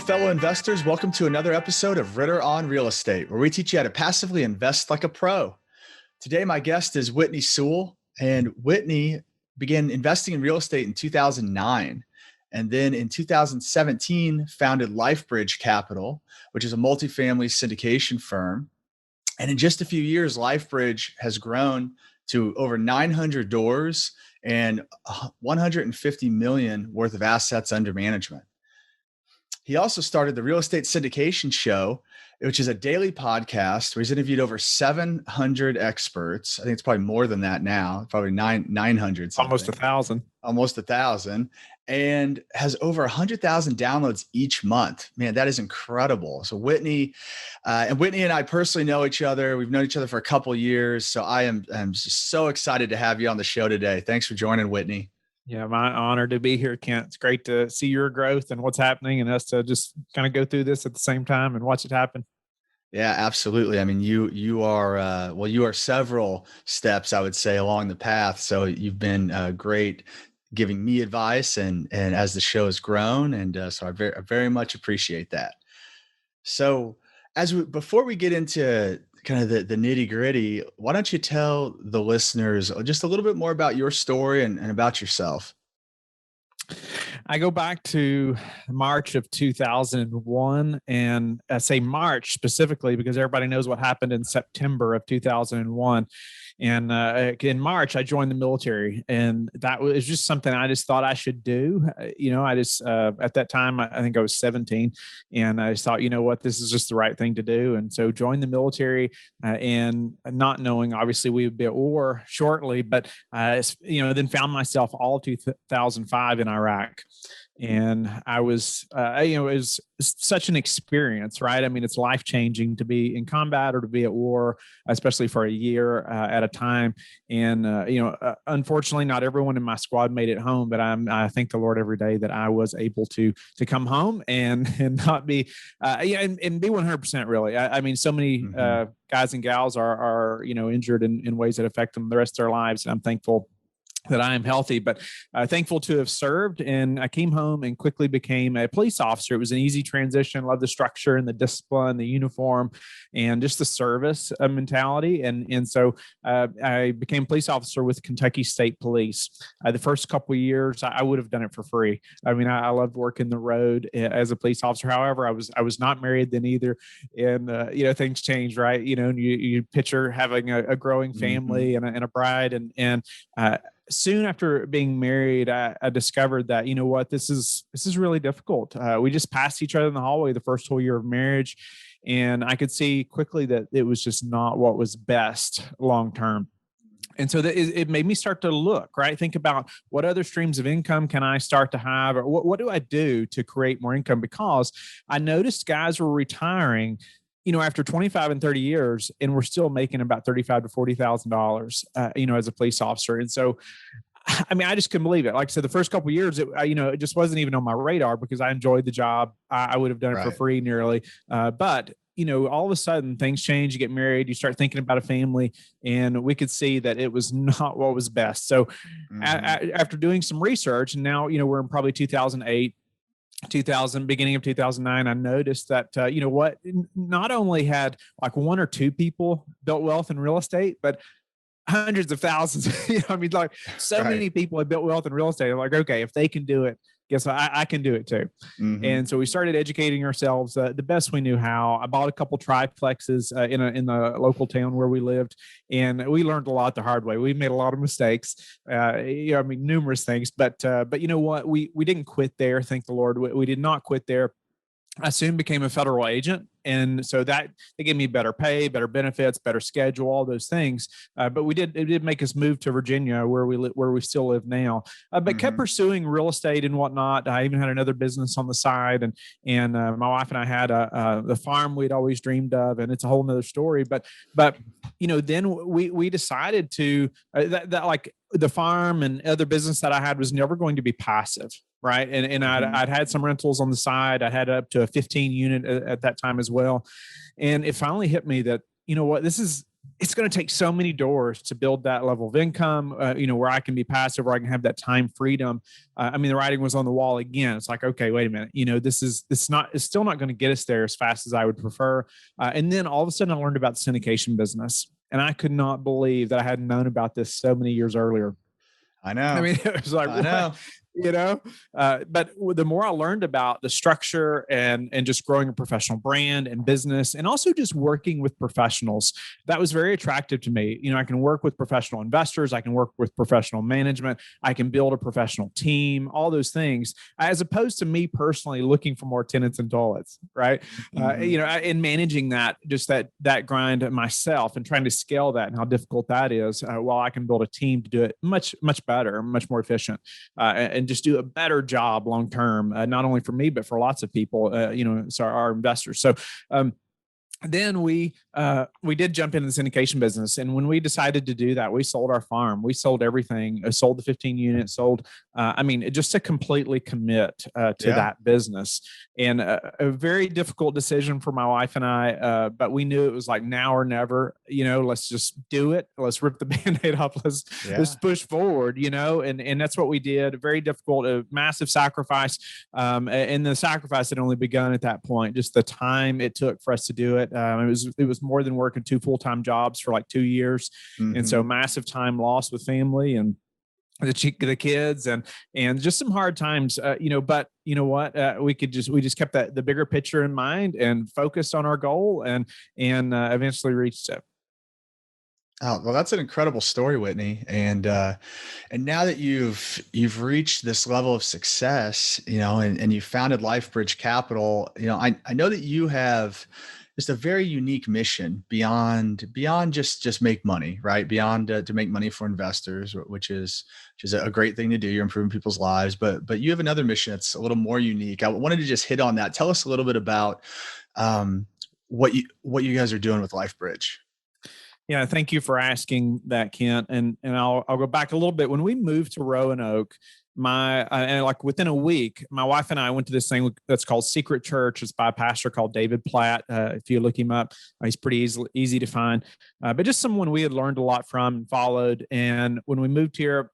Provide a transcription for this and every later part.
fellow investors. Welcome to another episode of Ritter on Real Estate, where we teach you how to passively invest like a pro. Today, my guest is Whitney Sewell, and Whitney began investing in real estate in 2009. And then in 2017, founded Lifebridge Capital, which is a multifamily syndication firm. And in just a few years, Lifebridge has grown to over 900 doors and 150 million worth of assets under management. He also started the Real Estate Syndication Show, which is a daily podcast where he's interviewed over 700 experts. I think it's probably more than that now, probably 900 something. Almost 1,000, and has over 100,000 downloads each month. Man, that is incredible. So Whitney and I personally know each other. We've known each other for a couple of years. So I'm just so excited to have you on the show today. Thanks for joining, Whitney. Yeah, my honor to be here, Kent. It's great to see your growth and what's happening, and us to just kind of go through this at the same time and watch it happen. Yeah, absolutely. I mean, you are several steps, I would say, along the path. So you've been great giving me advice, and as the show has grown, and so I very much appreciate that. So before we get into kind of the nitty gritty, why don't you tell the listeners just a little bit more about your story and about yourself? I go back to March of 2001, and I say March specifically because everybody knows what happened in September of 2001. And in March, I joined the military, and that was just something I just thought I should do. At that time, I think I was 17, and I just thought, you know what, this is just the right thing to do. And so joined the military, and not knowing, obviously, we would be at war shortly, but, then found myself all 2005 in Iraq. And I was, it was such an experience, right? I mean, it's life-changing to be in combat or to be at war, especially for a year at a time. And, unfortunately, not everyone in my squad made it home, but I thank the Lord every day that I was able to come home and not be, and be 100% really. I mean, so many guys and gals are injured in ways that affect them the rest of their lives. And I'm thankful that I am healthy, but thankful to have served. And I came home and quickly became a police officer. It was an easy transition. Loved the structure and the discipline, the uniform, and just the service mentality. And so I became a police officer with Kentucky State Police. The first couple of years, I would have done it for free. I mean, I loved working the road as a police officer. However, I was not married then either. And, things change, right? And you picture having a growing family and a bride and soon after being married, I discovered that, you know what, this is really difficult. We just passed each other in the hallway the first whole year of marriage. And I could see quickly that it was just not what was best long-term. And so it made me start to look, right? Think about what other streams of income can I start to have, or what do I do to create more income? Because I noticed guys were retiring after 25 and 30 years, and we're still making about $35,000 to $40,000, as a police officer. And so, I mean, I just couldn't believe it. Like I said, the first couple of years, it just wasn't even on my radar because I enjoyed the job. I would have done it for free nearly. But all of a sudden things change, you get married, you start thinking about a family, and we could see that it was not what was best. So after doing some research, and now, we're in probably 2008, beginning of 2009, I noticed that, not only had like one or two people built wealth in real estate, but hundreds of thousands. Many people have built wealth in real estate. I'm like, okay, if they can do it, guess what? I can do it too. And so we started educating ourselves the best we knew how. I bought a couple triplexes in the local town where we lived, and we learned a lot the hard way. We made a lot of mistakes, numerous things, but you know what? We didn't quit there. Thank the Lord. We did not quit there. I soon became a federal agent. And so that they gave me better pay, better benefits, better schedule, all those things. But it did make us move to Virginia, where we still live now. But kept pursuing real estate and whatnot. I even had another business on the side, and my wife and I had the farm we'd always dreamed of, and it's a whole nother story. But then we decided to that like the farm and other business that I had was never going to be passive. Right. And I'd had some rentals on the side. I had up to a 15 unit at that time as well. And it finally hit me that, you know what, this is it's going to take so many doors to build that level of income, where I can be passive, where I can have that time freedom. The writing was on the wall again. It's like, okay, wait a minute. It's still not going to get us there as fast as I would prefer. And then all of a sudden I learned about the syndication business, and I could not believe that I hadn't known about this so many years earlier. I know. It was like, I know. But the more I learned about the structure and just growing a professional brand and business, and also just working with professionals, that was very attractive to me. I can work with professional investors, I can work with professional management, I can build a professional team, all those things, as opposed to me personally looking for more tenants and toilets, right? In managing that grind myself and trying to scale that and how difficult that is, while I can build a team to do it much, much better, much more efficient, and just do a better job long term, not only for me but for lots of people, so our investors. So then we did jump into the syndication business, and when we decided to do that, we sold our farm, we sold everything, sold the 15 units, just to completely commit to that business. And a very difficult decision for my wife and I, but we knew it was like now or never. Let's just do it, let's rip the Band-Aid off, let's push forward, and that's what we did. Very difficult, a massive sacrifice, and the sacrifice had only begun at that point. Just the time it took for us to do it. It was more than working 2 full-time jobs for like 2 years. Mm-hmm. And so massive time lost with family and the kids and just some hard times, but you know what, we just kept the bigger picture in mind and focused on our goal and eventually reached it. Oh, well, that's an incredible story, Whitney. And now that you've reached this level of success, and you founded Lifebridge Capital, I know that you have just a very unique mission beyond just make money, right? Beyond to make money for investors, which is a great thing to do. You're improving people's lives, but you have another mission that's a little more unique. I wanted to just hit on that. Tell us a little bit about what you guys are doing with Lifebridge. Yeah, thank you for asking that, Kent. And I'll go back a little bit. When we moved to Roanoke, within a week, my wife and I went to this thing that's called Secret Church. It's by a pastor called David Platt. If you look him up, he's pretty easy to find, but just someone we had learned a lot from and followed. And when we moved here,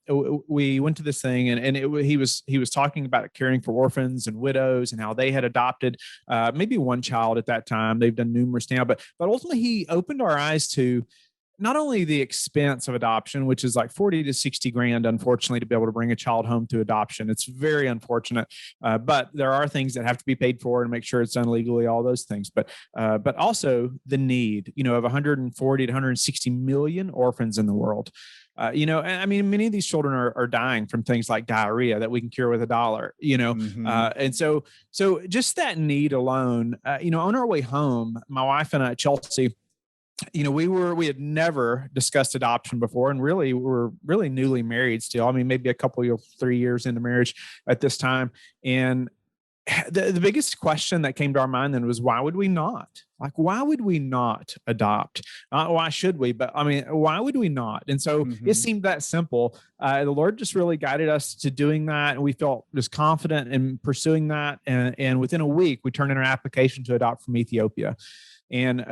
we went to this thing, and he was talking about caring for orphans and widows and how they had adopted maybe one child at that time. They've done numerous now, but ultimately he opened our eyes to not only the expense of adoption, which is like 40 to 60 grand, unfortunately, to be able to bring a child home to adoption. It's very unfortunate, but there are things that have to be paid for and make sure it's done legally, all those things. But also the need, of 140 to 160 million orphans in the world. Many of these children are dying from things like diarrhea that we can cure with $1, mm-hmm. And so just that need alone, on our way home, my wife and I, Chelsea, we had never discussed adoption before, and really we're really newly married still. Maybe a couple of 3 years into marriage at this time. And the biggest question that came to our mind then was, why would we not? Like, why would we not adopt? Why should we? But why would we not? And so It seemed that simple. The Lord just really guided us to doing that. And we felt just confident in pursuing that. And within a week, we turned in our application to adopt from Ethiopia. And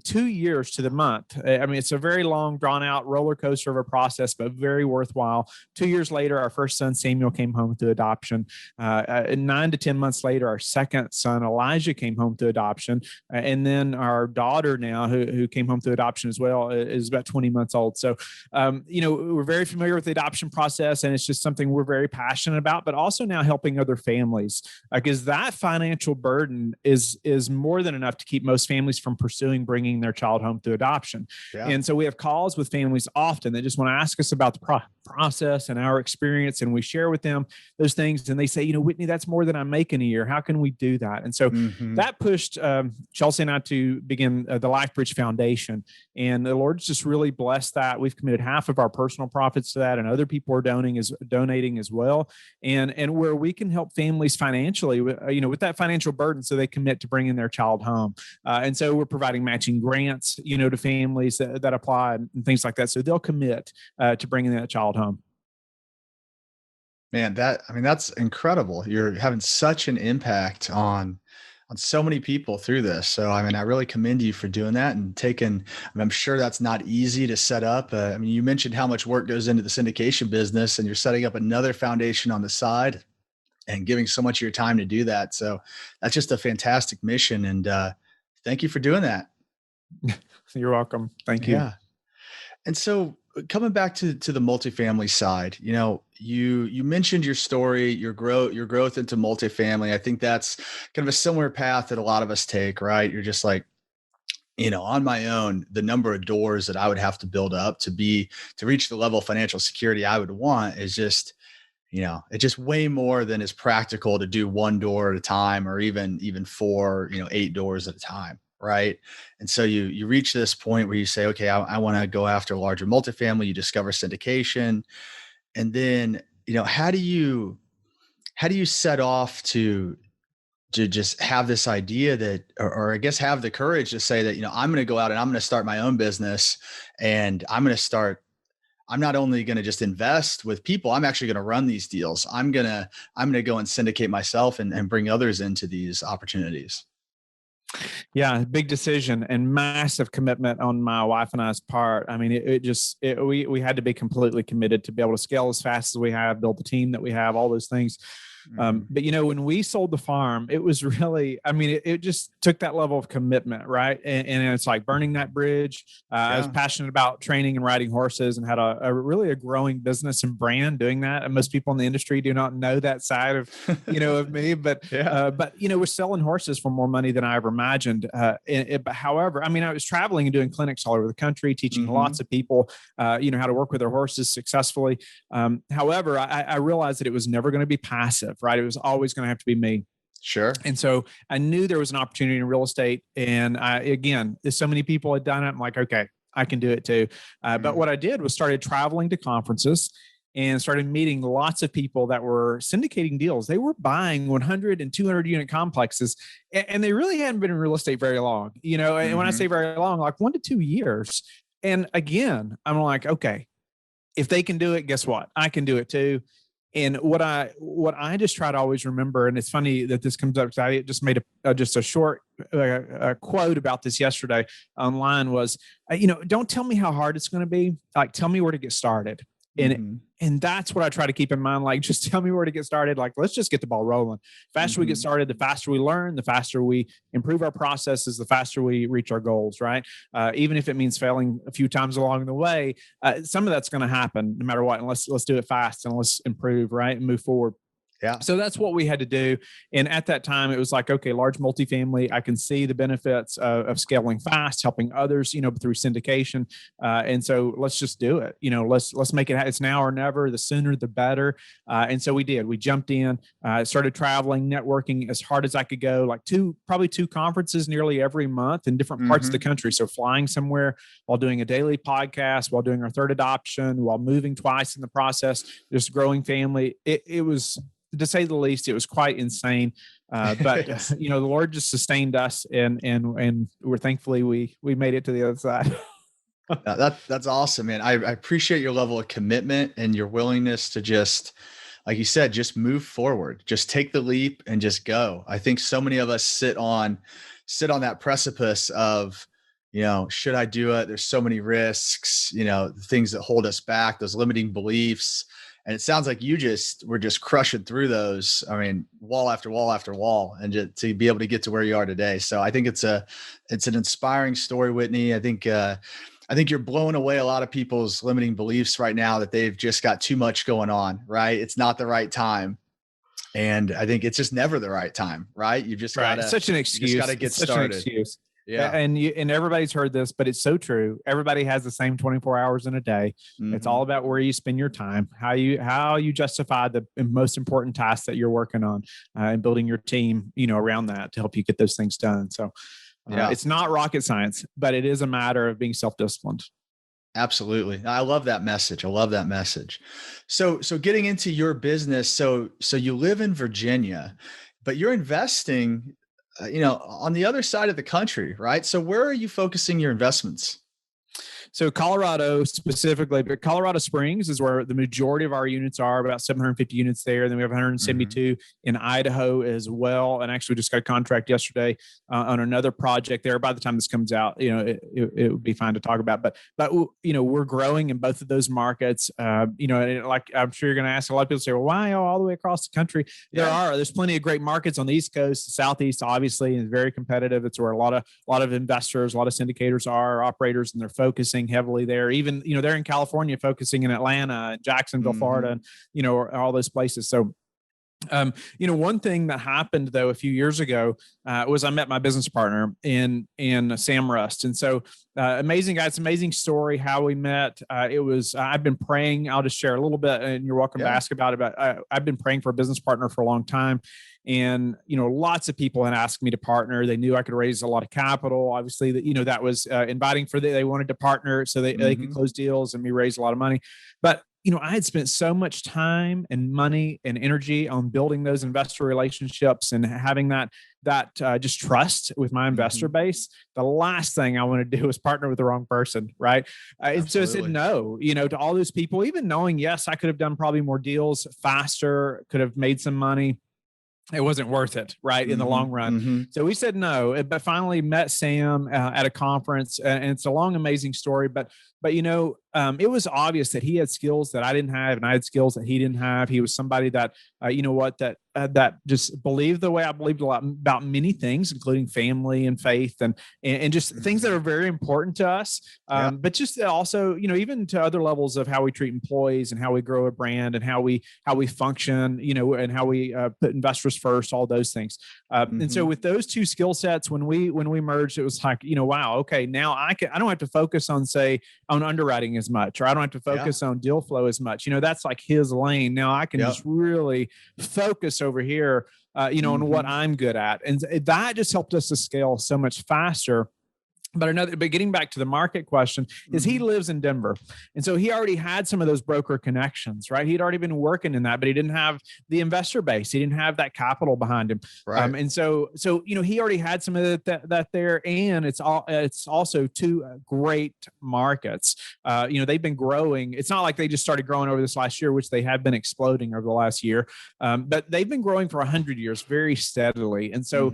2 years to the month. It's a very long, drawn-out roller coaster of a process, but very worthwhile. 2 years later, our first son, Samuel, came home to adoption. 9 to 10 months later, our second son, Elijah, came home to adoption. And then our daughter now, who came home to adoption as well, is about 20 months old. So, we're very familiar with the adoption process, and it's just something we're very passionate about, but also now helping other families, because that financial burden is more than enough to keep most families from pursuing bringing their child home through adoption. Yeah. And so we have calls with families often that just want to ask us about the process and our experience, and we share with them those things, and they say, Whitney, that's more than I'm making a year. How can we do that? And so that pushed Chelsea and I to begin the Lifebridge Foundation, and the Lord's just really blessed that. We've committed half of our personal profits to that, and other people are donating as well, and where we can help families financially, with that financial burden, so they commit to bringing their child home. And so we're providing matching grants, to families that apply and things like that. So they'll commit to bringing that child home. Man, that's incredible. You're having such an impact on on so many people through this. So, I mean, I really commend you for doing that and taking, I mean, I'm sure that's not easy to set up. I mean, you mentioned how much work goes into the syndication business and you're setting up another foundation on the side and giving so much of your time to do that. So that's just a fantastic mission. And thank you for doing that. You're welcome. Thank you. Yeah. And so coming back to the multifamily side, you mentioned your story, your growth into multifamily. I think that's kind of a similar path that a lot of us take, right? You're just like, on my own, the number of doors that I would have to build up to reach the level of financial security I would want is just, it's just way more than is practical to do one door at a time, or even four, 8 doors at a time. Right. And so you reach this point where you say, okay, I want to go after a larger multifamily. You discover syndication. And then, how do you set off to just have this idea that, or I guess have the courage to say that, I'm going to go out and I'm going to start my own business, and I'm not only going to just invest with people, I'm actually going to run these deals. I'm going to go and syndicate myself and bring others into these opportunities. Yeah, big decision and massive commitment on my wife and I's part. I mean, we had to be completely committed to be able to scale as fast as we have, build the team that we have, all those things. But when we sold the farm, it was really, I mean, it just took that level of commitment, right? And it's like burning that bridge. I was passionate about training and riding horses, and had a really growing business and brand doing that. And most people in the industry do not know that side of, of me, but we're selling horses for more money than I ever imagined. But however, I mean, I was traveling and doing clinics all over the country, teaching lots of people, how to work with their horses successfully. However, I realized that it was never going to be passive. Right. It was always going to have to be me. Sure. And so I knew there was an opportunity in real estate. And so many people had done it. I'm like, okay, I can do it too. But what I did was started traveling to conferences and started meeting lots of people that were syndicating deals. They were buying 100 and 200 unit complexes, and they really hadn't been in real estate very long, and when I say very long, like 1 to 2 years. And again, I'm like, okay, if they can do it, guess what? I can do it too. And what I just try to always remember, and it's funny that this comes up because I just made just a short quote about this yesterday online, was, don't tell me how hard it's going to be. Like, tell me where to get started. And that's what I try to keep in mind. Like, just tell me where to get started. Like, let's just get the ball rolling. The faster we get started, the faster we learn, the faster we improve our processes, the faster we reach our goals, right? Even if it means failing a few times along the way, some of that's going to happen no matter what. And let's do it fast and let's improve, right? And move forward. Yeah. So that's what we had to do. And at that time, it was like, okay, large multifamily, I can see the benefits of scaling fast, helping others, through syndication. And so let's just do it. Let's make it. It's now or never. The sooner, the better. And so we did. We jumped in, started traveling, networking as hard as I could go, like probably two conferences nearly every month in different parts of the country. So flying somewhere while doing a daily podcast, while doing our third adoption, while moving twice in the process, just growing family. It was, to say the least, it was quite insane. But yes. The Lord just sustained us, and we're thankfully we made it to the other side. That's awesome, man. I appreciate your level of commitment and your willingness to just, like you said, just move forward, just take the leap and just go. I think so many of us sit on that precipice of, should I do it? There's so many risks, the things that hold us back, those limiting beliefs. And it sounds like we're just crushing through those. I mean, wall after wall after wall, and just to be able to get to where you are today. So I think it's an inspiring story, Whitney. I think you're blowing away a lot of people's limiting beliefs right now, that they've just got too much going on, right? It's not the right time. And I think it's just never the right time, right? You've just got to, such an excuse. You just got to get started. Yeah. And everybody's heard this, but it's so true. Everybody has the same 24 hours in a day. It's all about where you spend your time, how you justify the most important tasks that you're working on, and building your team, around that to help you get those things done. So it's not rocket science, but it is a matter of being self-disciplined. Absolutely. I love that message. So getting into your business. So you live in Virginia, but you're investing on the other side of the country, right? So where are you focusing your investments? So Colorado specifically, but Colorado Springs is where the majority of our units are, about 750 units there. Then we have 172 in Idaho as well. And actually we just got a contract yesterday on another project there. By the time this comes out, it would be fine to talk about. But we're growing in both of those markets. Like I'm sure you're going to ask a lot of people say, well, why all the way across the country? There's plenty of great markets on the East Coast. The Southeast obviously is very competitive. It's where a lot of investors, a lot of syndicators are operators, and they're focusing heavily there. Even, they're in California, focusing in Atlanta, Jacksonville, Florida, and, all those places. So, one thing that happened though a few years ago was I met my business partner in Sam Rust, and so amazing guy. It's an amazing story how we met. I've been praying. I'll just share a little bit, and you're welcome to ask about it. But I've been praying for a business partner for a long time, and lots of people had asked me to partner. They knew I could raise a lot of capital. Obviously, that was inviting they wanted to partner so they could close deals and me raise a lot of money, but. I had spent so much time and money and energy on building those investor relationships and having that just trust with my investor base. The last thing I want to do is partner with the wrong person, right? So I said no, to all those people, even knowing, yes, I could have done probably more deals faster, could have made some money. It wasn't worth it, right, in the long run. So we said no, but finally met Sam at a conference, and it's a long, amazing story. But it was obvious that he had skills that I didn't have, and I had skills that he didn't have. He was somebody that, that just believed the way I believed a lot about many things, including family and faith and just things that are very important to us. But just also, even to other levels of how we treat employees and how we grow a brand and how we function, and how we put investors first, all those things. And so with those two skill sets, when we merged, it was like, wow, okay, now I don't have to focus on underwriting as much, or I don't have to focus on deal flow as much. That's like his lane. Now I can just really focus over here, on what I'm good at. And that just helped us to scale so much faster. But getting back to the market question is he lives in Denver. And so he already had some of those broker connections, right? He'd already been working in that, but he didn't have the investor base. He didn't have that capital behind him. Right. And so, he already had some of that there. And it's also two great markets. They've been growing. It's not like they just started growing over this last year, which they have been exploding over the last year. But they've been growing for 100 years very steadily. And so,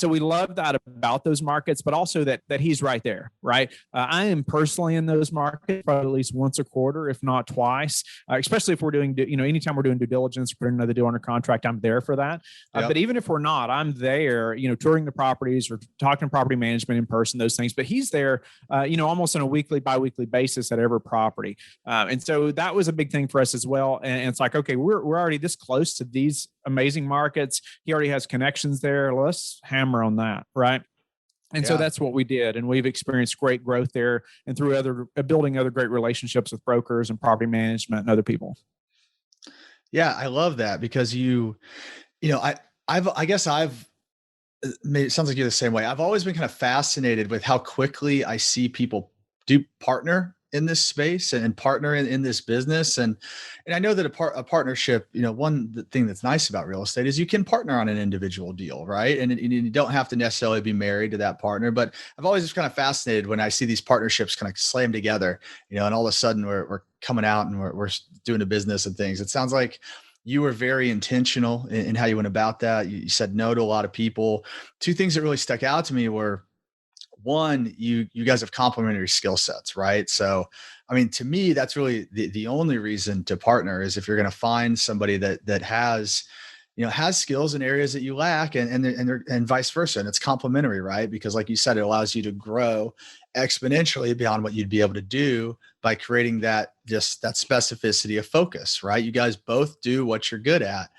we love that about those markets, but also that he's right there, right? I am personally in those markets probably at least once a quarter, if not twice, especially if we're doing, anytime we're doing due diligence, putting another deal under contract, I'm there for that. But even if we're not, I'm there, touring the properties or talking to property management in person, those things. But he's there, almost on a weekly, bi-weekly basis at every property. And so that was a big thing for us as well. And it's like, okay, we're already this close to these amazing markets. He already has connections there. Let's hammer on that, right? And so that's what we did. And we've experienced great growth there and through building other great relationships with brokers and property management and other people. Yeah, I love that because I guess I've it sounds like you're the same way. I've always been kind of fascinated with how quickly I see people do partner in this space and partner in this business. And I know that a partnership, one thing that's nice about real estate is you can partner on an individual deal, right? And you don't have to necessarily be married to that partner. But I've always just kind of fascinated when I see these partnerships kind of slam together, and all of a sudden we're coming out and we're doing a business and things. It sounds like you were very intentional in how you went about that. You said no to a lot of people. Two things that really stuck out to me were, one, you guys have complementary skill sets, right? So, I mean, to me, that's really the only reason to partner is if you're going to find somebody that has, has skills in areas that you lack and vice versa. And it's complementary, right? Because like you said, it allows you to grow exponentially beyond what you'd be able to do by creating that specificity of focus, right? You guys both do what you're good at.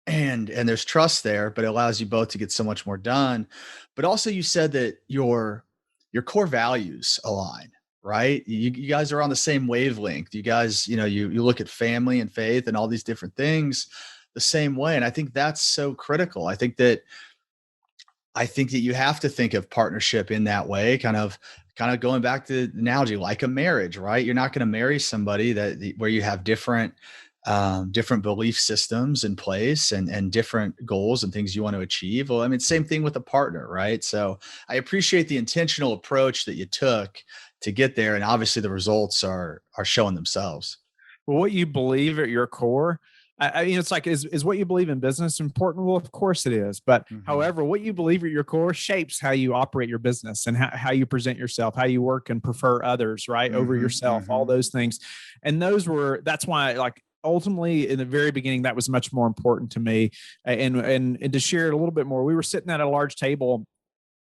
And there's trust there, but it allows you both to get so much more done. But also you said that your core values align, right? You guys are on the same wavelength. You guys, you look at family and faith and all these different things the same way. And I think that's so critical. I think that you have to think of partnership in that way, kind of going back to the analogy, like a marriage, right? You're not going to marry somebody where you have different belief systems in place and different goals and things you want to achieve. Well, I mean, same thing with a partner, right? So I appreciate the intentional approach that you took to get there. And obviously the results are showing themselves. Well, what you believe at your core, it's like, is what you believe in business important? Well, of course it is. But however, what you believe at your core shapes how you operate your business and how you present yourself, how you work and prefer others, right? Over yourself, all those things. And that's why, like, ultimately in the very beginning, that was much more important to me. And to share it a little bit more, we were sitting at a large table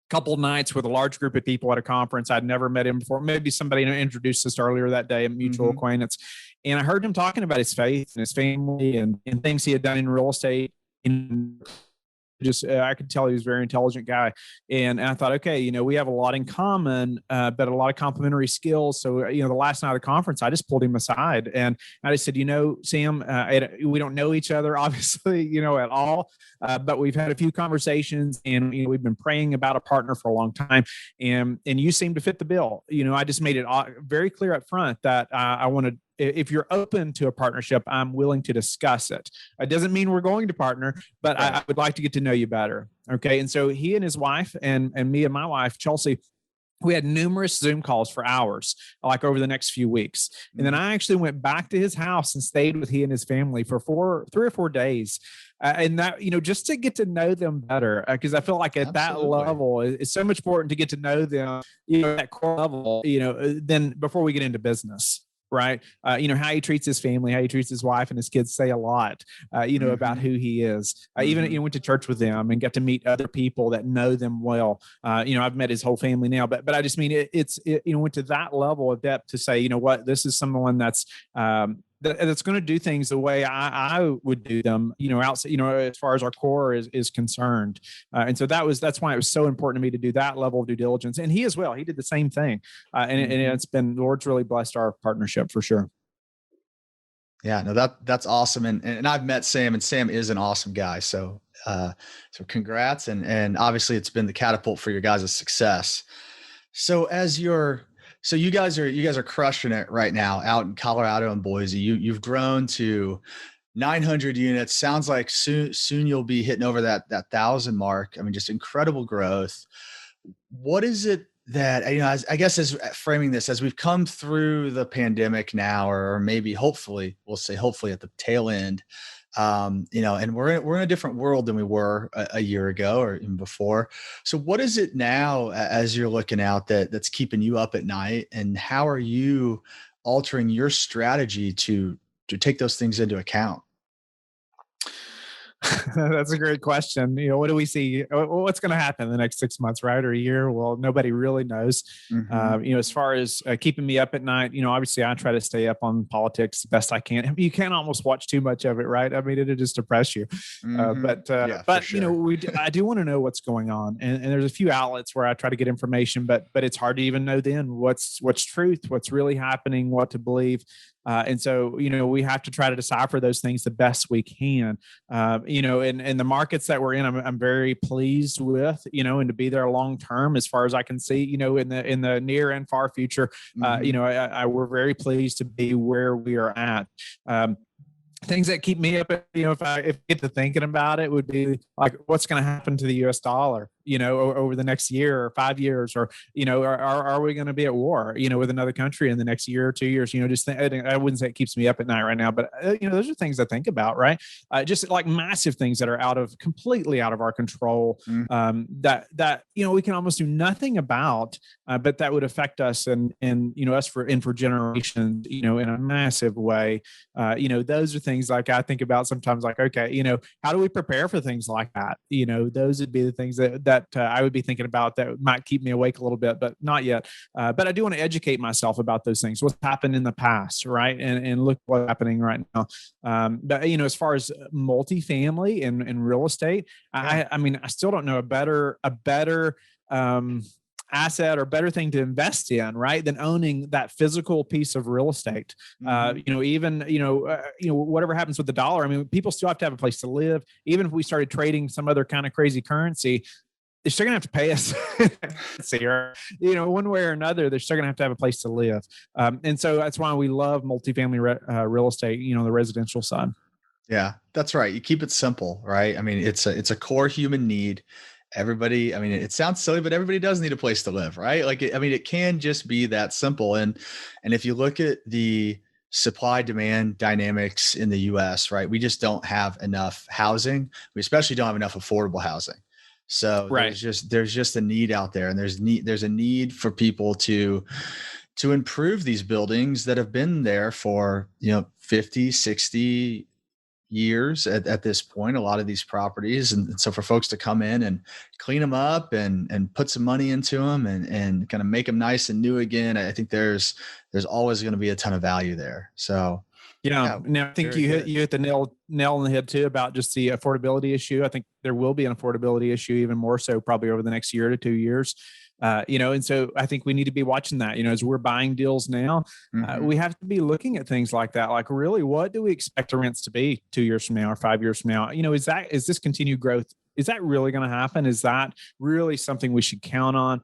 couple nights with a large group of people at a conference. I'd never met him before. Maybe somebody introduced us earlier that day, a mutual acquaintance. And I heard him talking about his faith and his family and things he had done in real estate. And I could tell he was a very intelligent guy. And I thought, okay, we have a lot in common, but a lot of complementary skills. So, the last night of the conference, I just pulled him aside and I just said, Sam, we don't know each other, obviously, at all. But we've had a few conversations and, we've been praying about a partner for a long time. And you seem to fit the bill. I just made it very clear up front that I wanted, if you're open to a partnership, I'm willing to discuss it. It doesn't mean we're going to partner, but right. I would like to get to know you better. Okay. And so he and his wife and me and my wife, Chelsea, we had numerous Zoom calls for hours, like over the next few weeks. And then I actually went back to his house and stayed with he and his family for 3 or 4 days. And that, just to get to know them better, because I feel like at that level, it's so much important to get to know them, at that core level, than before we get into business. Right. How he treats his family, how he treats his wife and his kids say a lot, about who he is. Even, went to church with them and got to meet other people that know them well. I've met his whole family now, but I just mean, went to that level of depth to say, this is someone that's going to do things the way I would do them, outside, as far as our core is concerned. And so that's why it was so important to me to do that level of due diligence. And he as well, he did the same thing. And it's been, the Lord's really blessed our partnership for sure. Yeah, no, that's awesome. And I've met Sam, and Sam is an awesome guy. So congrats. And obviously it's been the catapult for your guys' success. So So you guys are crushing it right now out in Colorado and Boise. You've grown to 900 units. Sounds like soon you'll be hitting over that 1,000 mark. I mean, just incredible growth. What is it that, I guess as framing this, as we've come through the pandemic now, or maybe hopefully at the tail end, and we're in a different world than we were a year ago or even before. So what is it now as you're looking out that's keeping you up at night, and how are you altering your strategy to take those things into account? That's a great question. What do we see? What's going to happen in the next 6 months, right? Or a year? Well, nobody really knows. As far as keeping me up at night, obviously I try to stay up on politics the best I can. You can't almost watch too much of it, right? I mean, it'll just depress you. But sure. I do want to know what's going on. And there's a few outlets where I try to get information, but it's hard to even know then what's truth, what's really happening, what to believe. And so, we have to try to decipher those things the best we can. And the markets that we're in, I'm very pleased with, and to be there long term, as far as I can see, in the near and far future, we're very pleased to be where we are at. Things that keep me up, if I get to thinking about it, would be like, what's going to happen to the U.S. dollar, over the next year or 5 years, or, are we going to be at war, with another country in the next year or 2 years? I wouldn't say it keeps me up at night right now, but those are things I think about, right? Just like massive things that are completely out of our control, that we can almost do nothing about, but that would affect us and us for generations, in a massive way. Those are things like I think about sometimes, like, okay, how do we prepare for things like that? Those would be the things that I would be thinking about that might keep me awake a little bit, but not yet. But I do want to educate myself about those things, what's happened in the past, right? And look what's happening right now. But as far as multifamily and real estate, I mean, I still don't know a better asset or better thing to invest in, right, than owning that physical piece of real estate. Whatever happens with the dollar, I mean, people still have to have a place to live. Even if we started trading some other kind of crazy currency, they're still gonna have to pay us, one way or another. They're still gonna have to have a place to live, and so that's why we love multifamily real estate. The residential side. Yeah, that's right. You keep it simple, right? I mean, it's a core human need. everybody, I mean, it sounds silly, but everybody does need a place to live, right? Like, I mean, it can just be that simple. And if you look at the supply demand dynamics in the US, right, we just don't have enough housing. We especially don't have enough affordable housing. So Right. there's just a need out there, and there's a need for people to improve these buildings that have been there for, 50, 60 years at this point, a lot of these properties. And so for folks to come in and clean them up and put some money into them and kind of make them nice and new again, I think there's always going to be a ton of value there. So Yeah. yeah, Now I think very good. you hit the nail on the head too about just the affordability issue. I think there will be an affordability issue even more so probably over the next year to 2 years. And so I think we need to be watching that, as we're buying deals now, we have to be looking at things like that. Like, really, what do we expect the rents to be 2 years from now or 5 years from now? Is this continued growth? Is that really going to happen? Is that really something we should count on?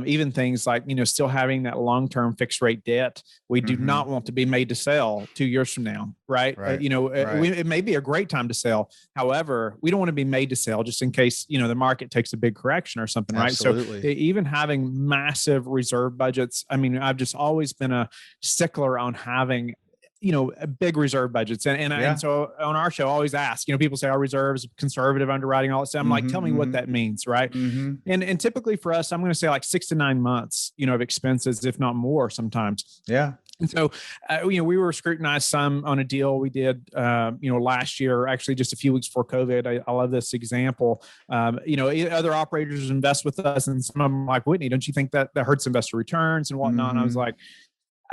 Even things like, still having that long-term fixed rate debt. We do not want to be made to sell 2 years from now, right? Right. It may be a great time to sell. However, we don't want to be made to sell just in case, the market takes a big correction or something, right? Absolutely. So even having massive reserve budgets, I mean, I've just always been a stickler on having big reserve budgets. And so on our show, I always ask, people say our reserves, conservative underwriting, all that stuff. I'm like, tell me what that means. Right. And typically for us, I'm going to say like 6 to 9 months, of expenses, if not more sometimes. Yeah. And so, we were scrutinized some on a deal we did, last year, actually just a few weeks before COVID. I love this example. Other operators invest with us, and some of them like, Whitney, don't you think that hurts investor returns and whatnot? And I was like,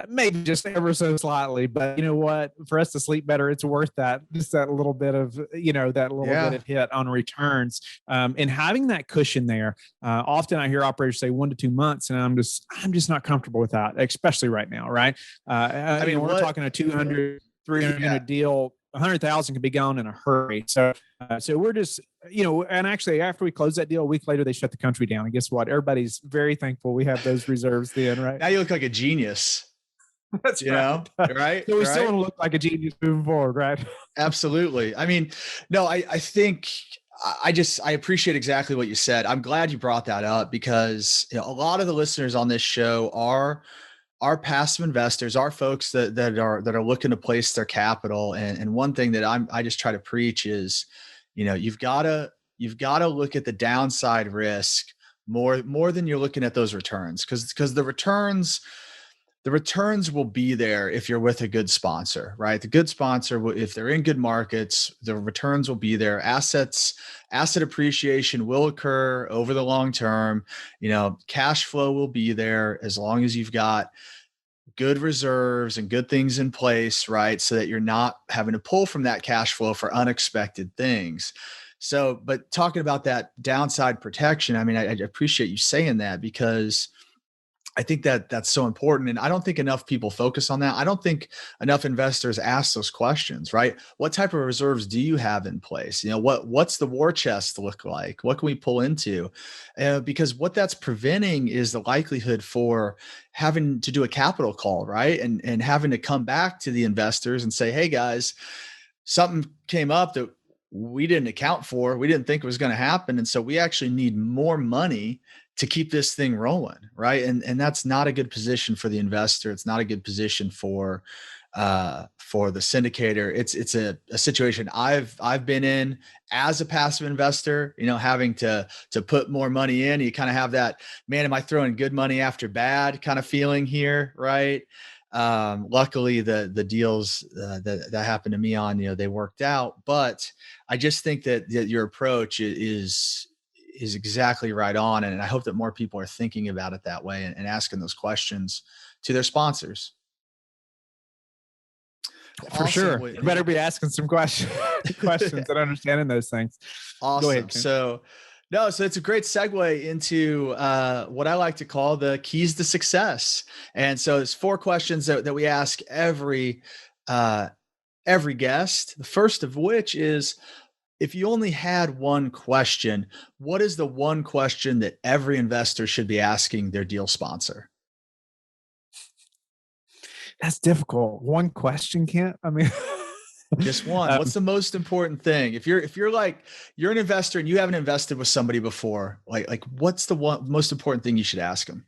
maybe just ever so slightly, but you know what? For us to sleep better, it's worth that. Just that little bit of, that little bit of hit on returns, and having that cushion there. Often I hear operators say 1 to 2 months, and I'm just not comfortable with that, especially right now. Right? I mean, we're talking a 200, 300 unit deal. 100,000 could be gone in a hurry. So we're just, and actually after we close that deal, a week later, they shut the country down. And guess what? Everybody's very thankful we have those reserves then, right? Now you look like a genius. That's right. So we still want to look like a genius moving forward, right? Absolutely. I mean, no, I think I appreciate exactly what you said. I'm glad you brought that up because a lot of the listeners on this show are passive investors, are folks that are looking to place their capital. And one thing that I just try to preach is, you've got to look at the downside risk more than you're looking at those returns, because the returns will be there if you're with a good sponsor, right? The good sponsor, if they're in good markets, the returns will be there. Asset appreciation will occur over the long term. Cash flow will be there as long as you've got good reserves and good things in place, right? So that you're not having to pull from that cash flow for unexpected things. So, but talking about that downside protection, I mean, I appreciate you saying that because I think that's so important. And I don't think enough people focus on that. I don't think enough investors ask those questions, right? What type of reserves do you have in place? What's the war chest look like? What can we pull into? Because what that's preventing is the likelihood for having to do a capital call, right? And having to come back to the investors and say, hey guys, something came up that we didn't account for. We didn't think it was going to happen. And so we actually need more money to keep this thing rolling, right? And that's not a good position for the investor. It's not a good position for the syndicator. It's a situation I've been in as a passive investor, having to put more money in. You kind of have that, man, am I throwing good money after bad kind of feeling here, right? Luckily the deals that happened to me on, they worked out, but I just think that your approach is exactly right on. And I hope that more people are thinking about it that way and asking those questions to their sponsors. For sure. You better be asking some questions and understanding those things. Awesome. Go ahead, so it's a great segue into what I like to call the keys to success. And so there's 4 questions that we ask every guest. The first of which is, if you only had one question, what is the one question that every investor should be asking their deal sponsor? That's difficult. One question can't, I mean, Just one. What's the most important thing? If you're like, you're an investor and you haven't invested with somebody before, like what's the one most important thing you should ask them?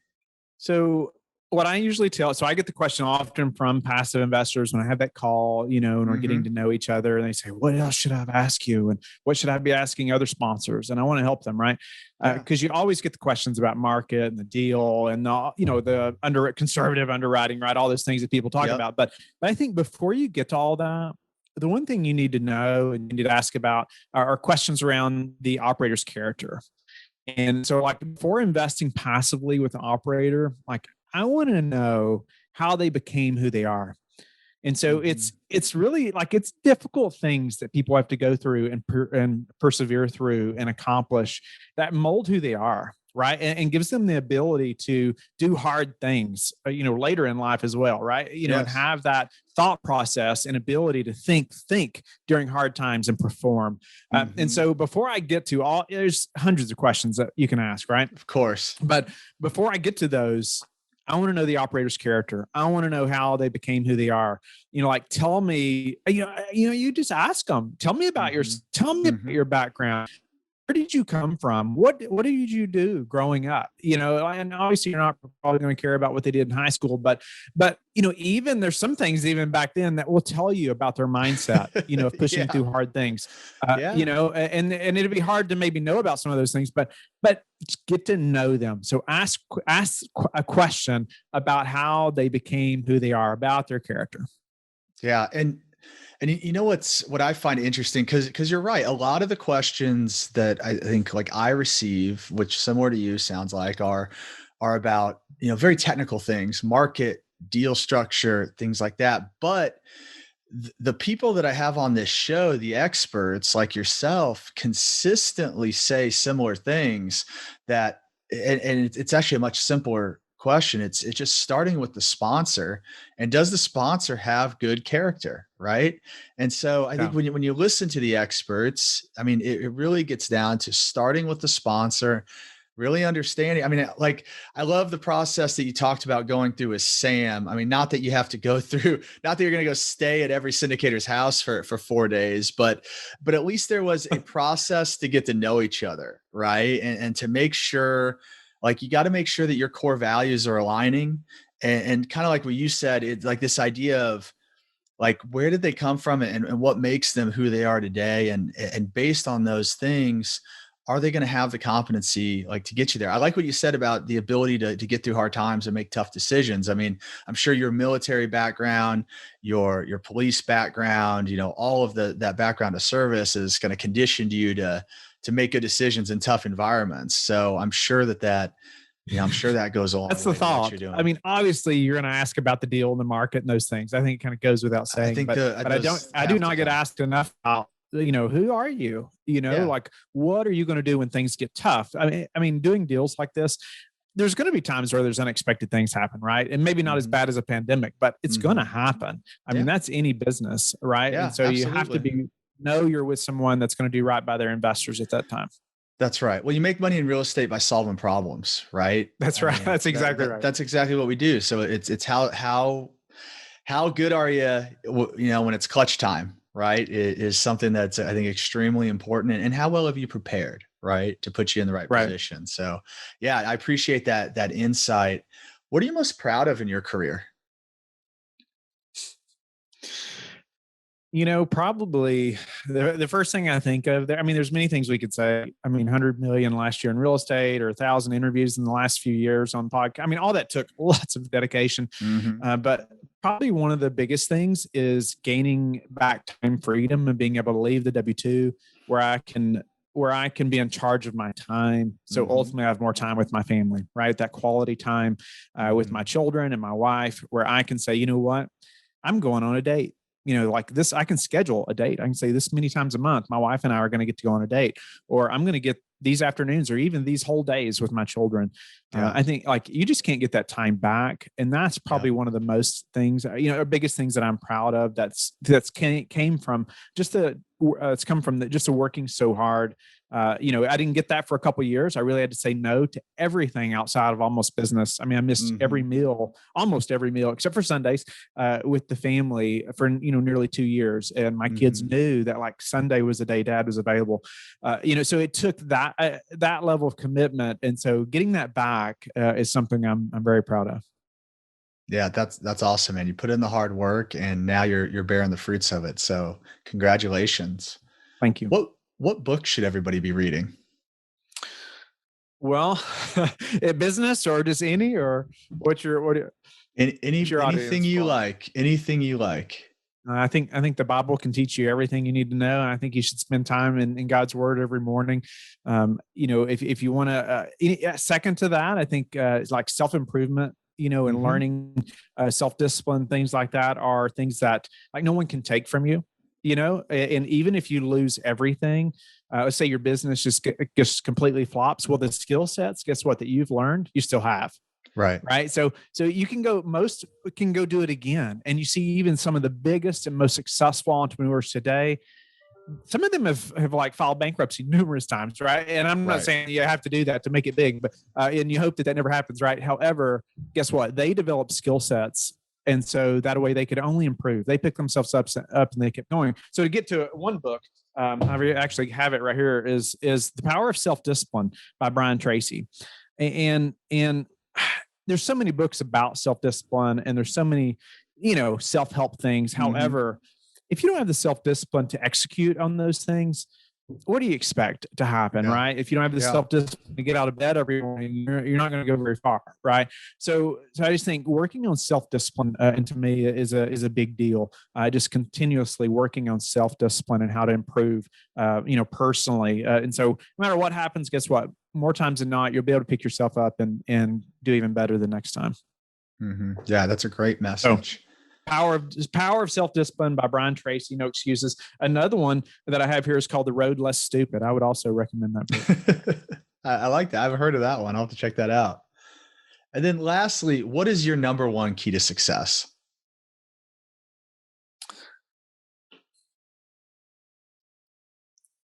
So what I usually tell, so I get the question often from passive investors when I have that call, and we're getting to know each other, and they say, what else should I ask you? And what should I be asking other sponsors? And I want to help them, right? Because you always get the questions about market and the deal and the conservative underwriting, right? All those things that people talk about. But I think before you get to all that, the one thing you need to know and you need to ask about are questions around the operator's character. And so like before investing passively with an operator, like I want to know how they became who they are. And so it's really like, it's difficult things that people have to go through and persevere through and accomplish that mold who they are. Right. And gives them the ability to do hard things, later in life as well. Right. And have that thought process and ability to think during hard times and perform. And so before I get to there's hundreds of questions that you can ask. Right. Of course. But before I get to those, I want to know the operator's character. I want to know how they became who they are. Like tell me, you just ask them, tell me about your background. Where did you come from? What did you do growing up? And obviously you're not probably going to care about what they did in high school, but even there's some things even back then that will tell you about their mindset, of pushing through hard things, and it'd be hard to maybe know about some of those things, but get to know them. So ask a question about how they became who they are, about their character. Yeah. And what I find interesting, because you're right. A lot of the questions that I think like I receive, which similar to you sounds like are about, very technical things, market, deal structure, things like that. But the people that I have on this show, the experts like yourself, consistently say similar things and it's actually a much simpler question. It's just starting with the sponsor, and does the sponsor have good character, right? And so I think when you listen to the experts, I mean, it really gets down to starting with the sponsor, really understanding. I mean, like I love the process that you talked about going through with Sam. I mean, not that you have to go through, not that you're going to go stay at every syndicator's house for 4 days, but at least there was a process to get to know each other, right? And to make sure. Like you got to make sure that your core values are aligning, and kind of like what you said, it's like this idea of like, where did they come from and what makes them who they are today? And based on those things, are they going to have the competency like to get you there? I like what you said about the ability to get through hard times and make tough decisions. I mean, I'm sure your military background, your police background, all of that background of service is going to condition you to make good decisions in tough environments. So I'm sure that goes along. That's the thought. I mean, obviously you're going to ask about the deal in the market and those things. I think it kind of goes without saying, but I do not get asked enough about, who are you? Like, what are you going to do when things get tough? I mean, doing deals like this, there's going to be times where there's unexpected things happen, right? And maybe not as bad as a pandemic, but it's going to happen. I mean, that's any business, right? Yeah, and so you have to know you're with someone that's going to do right by their investors at that time. That's right. Well, you make money in real estate by solving problems, right? That's right. That's exactly right. That's exactly what we do. So it's how good are you, when it's clutch time, right? It is something that's, I think, extremely important. And how well have you prepared, right, to put you in the right position? So yeah, I appreciate that insight. What are you most proud of in your career? Probably the first thing I think of there, I mean, there's many things we could say. I mean, 100 million last year in real estate, or 1,000 interviews in the last few years on podcast. I mean, all that took lots of dedication. But probably one of the biggest things is gaining back time freedom and being able to leave the W-2 where I can be in charge of my time. So ultimately I have more time with my family, right? That quality time with my children and my wife, where I can say, you know what, I'm going on a date. Like this, I can schedule a date. I can say this many times a month, my wife and I are going to get to go on a date, or I'm going to get these afternoons or even these whole days with my children. I think like you just can't get that time back. And that's probably one of the most things, biggest things that I'm proud of. Came from just it's come from just working so hard I didn't get that for a couple of years. I really had to say no to everything outside of almost business. I mean, I missed every meal, almost every meal, except for Sundays, with the family for, nearly 2 years. And my kids knew that like Sunday was the day Dad was available. So it took that level of commitment. And so getting that back is something I'm very proud of. Yeah, that's awesome, man. You put in the hard work and now you're bearing the fruits of it. So congratulations. Thank you. What book should everybody be reading? Well, business or just any, or anything you like, anything you like. I think the Bible can teach you everything you need to know. And I think you should spend time in God's word every morning. If you want to, second to that, I think it's like self-improvement, and learning, self-discipline, things like that are things that like no one can take from you. And even if you lose everything, let's say your business just completely flops. Well, the skill sets, guess what, that you've learned, you still have. Right. So you can go do it again. And you see even some of the biggest and most successful entrepreneurs today, some of them have like filed bankruptcy numerous times. Right. And I'm not saying you have to do that to make it big, but, and you hope that never happens. Right. However, guess what? They develop skill sets. And so that way they could only improve. They pick themselves up and they kept going. So to get to one book, I actually have it right here, is The Power of Self-Discipline by Brian Tracy. And there's so many books about self-discipline, and there's so many, self-help things. However, if you don't have the self-discipline to execute on those things, what do you expect to happen, right? If you don't have the self-discipline to get out of bed every morning, you're not going to go very far, right? So I just think working on self-discipline, and to me, is a big deal. Just continuously working on self-discipline and how to improve, personally. And so no matter what happens, guess what? More times than not, you'll be able to pick yourself up and do even better the next time. Yeah, that's a great message. So, Power of Self-Discipline by Brian Tracy. No excuses. Another one that I have here is called The Road Less Stupid. I would also recommend that book. I like that. I've heard of that one. I'll have to check that out. And then lastly, what is your number one key to success?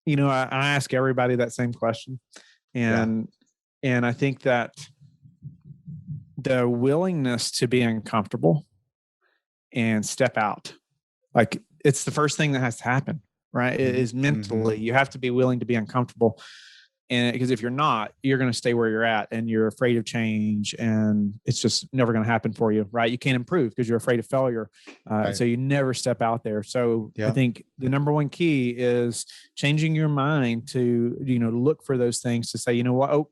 I ask everybody that same question. And I think that the willingness to be uncomfortable and step out, like it's the first thing that has to happen, right? It is mentally, you have to be willing to be uncomfortable. And because if you're not, you're going to stay where you're at and you're afraid of change, and it's just never going to happen for you, right? You can't improve because you're afraid of failure. So you never step out there. So I think the number one key is changing your mind to, look for those things, to say, what? Oh,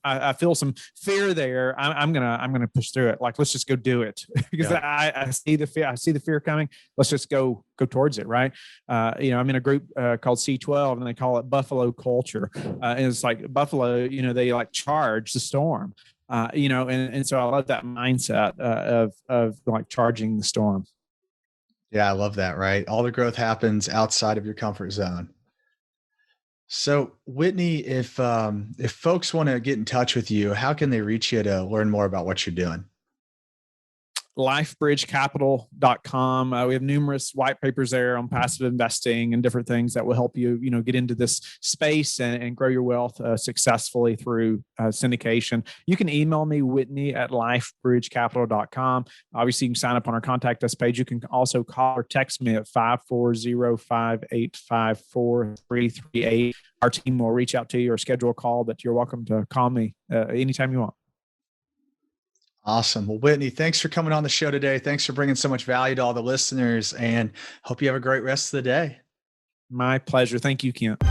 I feel some fear there. I'm going to push through it. Like, let's just go do it because I see the fear. I see the fear coming. Let's just go towards it. Right. I'm in a group called C12, and they call it Buffalo culture. And it's like Buffalo, they like charge the storm, and so I love that mindset of like charging the storm. Yeah, I love that. Right. All the growth happens outside of your comfort zone. So Whitney, if folks want to get in touch with you, how can they reach you to learn more about what you're doing? Lifebridgecapital.com. We have numerous white papers there on passive investing and different things that will help you, get into this space and grow your wealth successfully through syndication. You can email me, Whitney at lifebridgecapital.com. Obviously, you can sign up on our contact us page. You can also call or text me at 540-585-4338. Our team will reach out to you or schedule a call, but you're welcome to call me anytime you want. Awesome. Well, Whitney, thanks for coming on the show today. Thanks for bringing so much value to all the listeners, and hope you have a great rest of the day. My pleasure. Thank you, Kent.